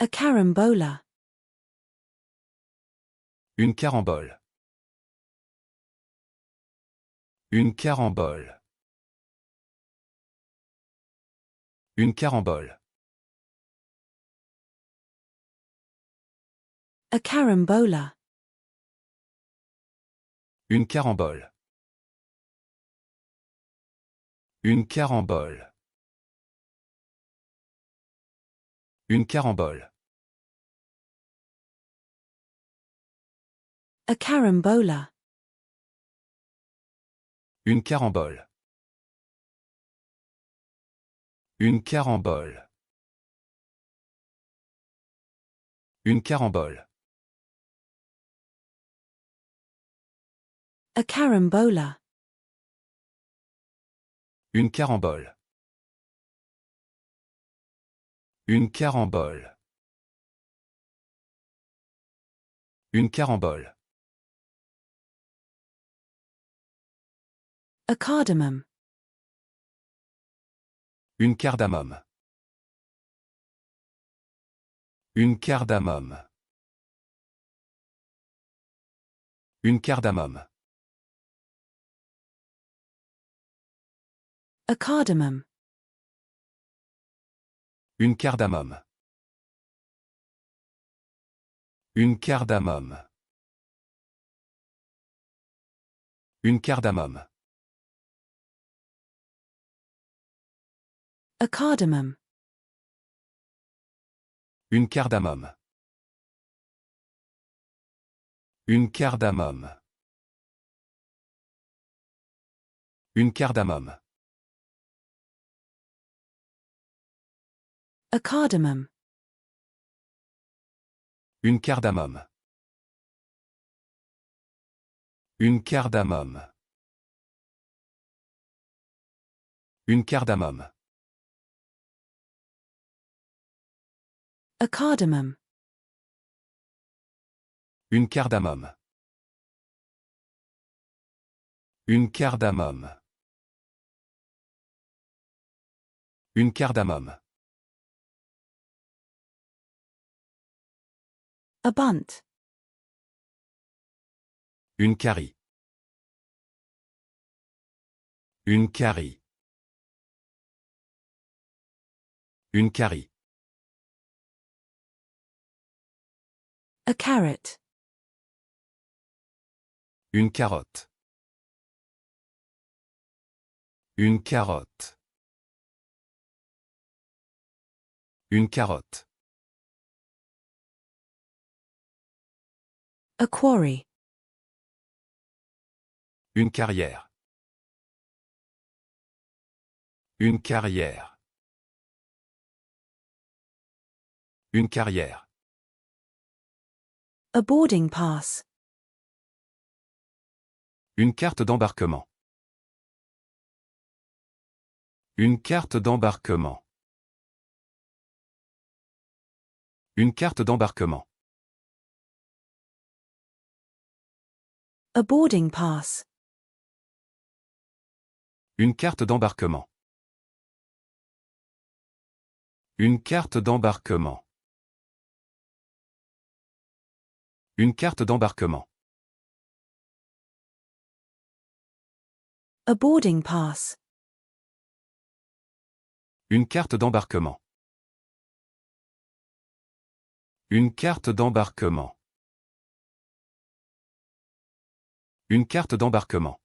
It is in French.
A carambola. Une carambole. Une carambole. Une carambole. A carambola. Une carambole. Une carambole. Une carambole. A carambola. Une carambole. Une carambole. Une carambole. A carambola. Une carambole. Une carambole. Une carambole. A cardamom. Une cardamome. Une cardamome. Une cardamome. A cardamom. Une cardamome. Une cardamome. Une cardamome. A cardamom. Une cardamome. Une cardamome. Une cardamome. A cardamom. Une cardamome. Une cardamome. Une cardamome. A cardamom. Une cardamome. Une cardamome. Une cardamome. A bunt. Une carie. Une carie. Une carie. A carrot. Une carotte. Une carotte. Une carotte. A quarry. Une carrière. Une carrière. Une carrière. A boarding pass. Une carte d'embarquement. Une carte d'embarquement. Une carte d'embarquement. A boarding pass. Une carte d'embarquement. Une carte d'embarquement. Une carte d'embarquement. A boarding pass. Une carte d'embarquement. Une carte d'embarquement. Une carte d'embarquement.